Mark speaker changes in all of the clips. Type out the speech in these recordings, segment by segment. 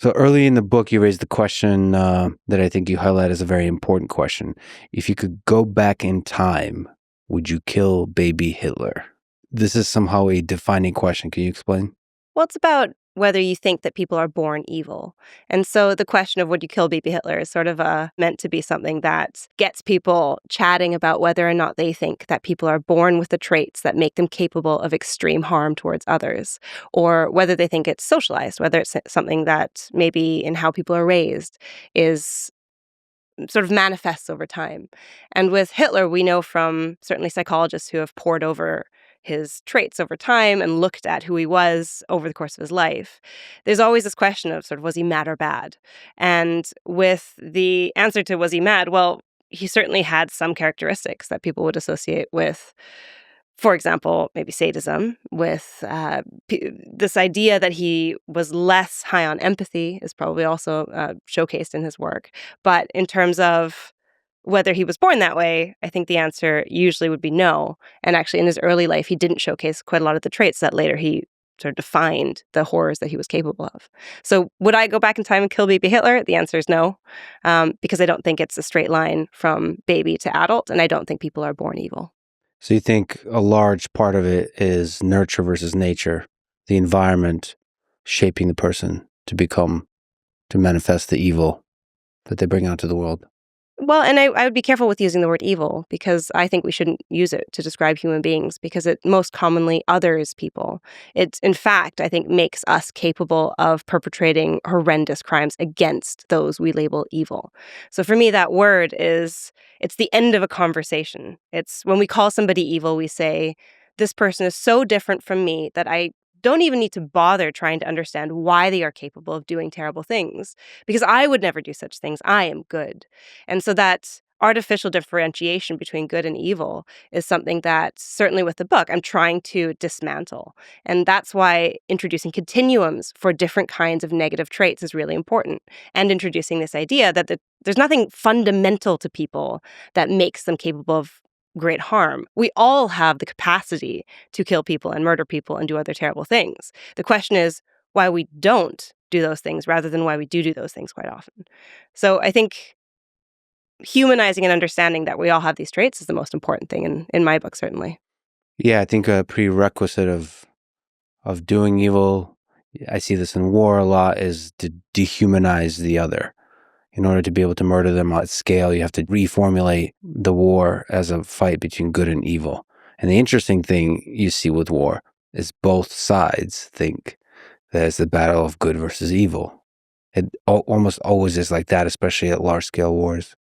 Speaker 1: So early in the book, you raised the question that I think you highlight as a very important question. If you could go back in time, would you kill baby Hitler? This is somehow a defining question. Can you explain?
Speaker 2: Well, it's about whether you think that people are born evil. And so the question of would you kill baby Hitler is sort of meant to be something that gets people chatting about whether or not they think that people are born with the traits that make them capable of extreme harm towards others, or whether they think it's socialized, whether it's something that maybe in how people are raised is sort of manifests over time. And with Hitler, we know from certainly psychologists who have pored over his traits over time and looked at who he was over the course of his life, there's always this question of sort of, was he mad or bad? And with the answer to was he mad, well, he certainly had some characteristics that people would associate with, for example, maybe sadism, with this idea that he was less high on empathy is probably also showcased in his work. But in terms of whether he was born that way, I think the answer usually would be no. And actually, in his early life, he didn't showcase quite a lot of the traits that later he sort of defined the horrors that he was capable of. So would I go back in time and kill baby Hitler? The answer is no, because I don't think it's a straight line from baby to adult, and I don't think people are born evil.
Speaker 1: So you think a large part of it is nurture versus nature, the environment shaping the person to manifest the evil that they bring out to the world.
Speaker 2: Well, and I would be careful with using the word evil because I think we shouldn't use it to describe human beings because it most commonly others people. It, in fact, I think makes us capable of perpetrating horrendous crimes against those we label evil. So for me, that word it's the end of a conversation. It's when we call somebody evil, we say, this person is so different from me that I don't even need to bother trying to understand why they are capable of doing terrible things because I would never do such things. I am good. And so that artificial differentiation between good and evil is something that, certainly with the book, I'm trying to dismantle. And that's why introducing continuums for different kinds of negative traits is really important. And introducing this idea that there's nothing fundamental to people that makes them capable of great harm. We all have the capacity to kill people and murder people and do other terrible things. The question is why we don't do those things rather than why we do those things quite often. So I think humanizing and understanding that we all have these traits is the most important thing in my book, certainly.
Speaker 1: Yeah, I think a prerequisite of doing evil, I see this in war a lot, is to dehumanize the other. In order to be able to murder them at scale, you have to reformulate the war as a fight between good and evil. And the interesting thing you see with war is both sides think that it's the battle of good versus evil. It almost always is like that, especially at large-scale wars.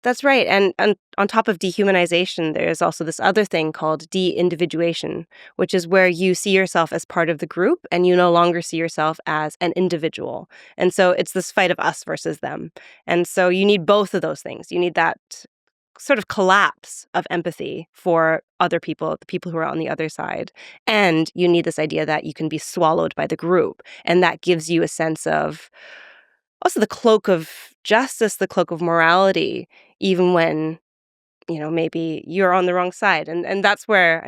Speaker 2: That's right. And on top of dehumanization, there's also this other thing called de-individuation, which is where you see yourself as part of the group and you no longer see yourself as an individual. And so it's this fight of us versus them. And so you need both of those things. You need that sort of collapse of empathy for other people, the people who are on the other side. And you need this idea that you can be swallowed by the group. And that gives you a sense of also the cloak of justice, the cloak of morality, even when, maybe you're on the wrong side. And that's where,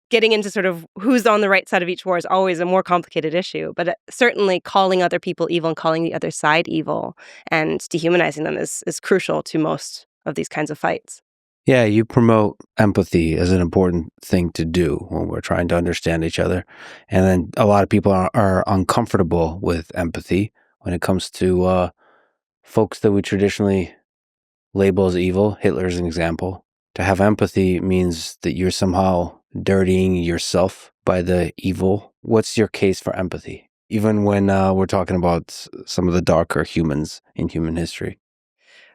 Speaker 2: getting into sort of who's on the right side of each war is always a more complicated issue. But certainly calling other people evil and calling the other side evil and dehumanizing them is crucial to most of these kinds of fights.
Speaker 1: Yeah, you promote empathy as an important thing to do when we're trying to understand each other. And then a lot of people are uncomfortable with empathy when it comes to folks that we traditionally label as evil. Hitler's an example. To have empathy means that you're somehow dirtying yourself by the evil. What's your case for empathy? Even when we're talking about some of the darker humans in human history.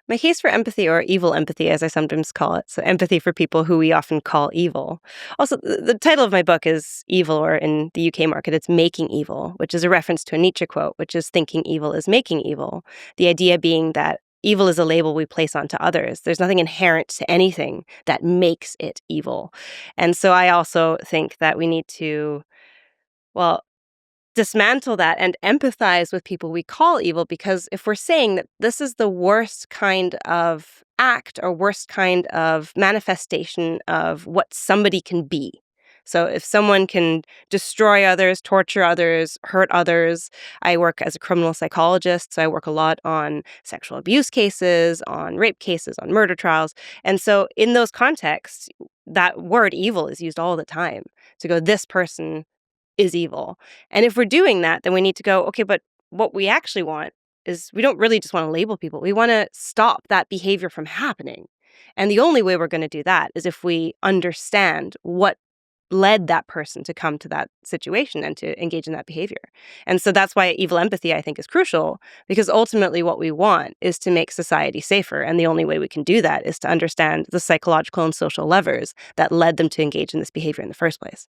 Speaker 2: My case for empathy, or evil empathy, as I sometimes call it, so empathy for people who we often call evil. Also, the title of my book is Evil, or in the UK market, it's Making Evil, which is a reference to a Nietzsche quote, which is thinking evil is making evil. The idea being that evil is a label we place onto others. There's nothing inherent to anything that makes it evil. And so I also think that we need to, well, dismantle that and empathize with people we call evil, because if we're saying that this is the worst kind of act or worst kind of manifestation of what somebody can be, So if someone can destroy others, torture others, hurt others, I work as a criminal psychologist, so I work a lot on sexual abuse cases, on rape cases, on murder trials. And so in those contexts, that word evil is used all the time to go, this person is evil. And if we're doing that, then we need to go, okay, but what we actually want is we don't really just want to label people. We want to stop that behavior from happening. And the only way we're going to do that is if we understand what led that person to come to that situation and to engage in that behavior. And so that's why evil empathy, I think, is crucial, because ultimately what we want is to make society safer. And the only way we can do that is to understand the psychological and social levers that led them to engage in this behavior in the first place.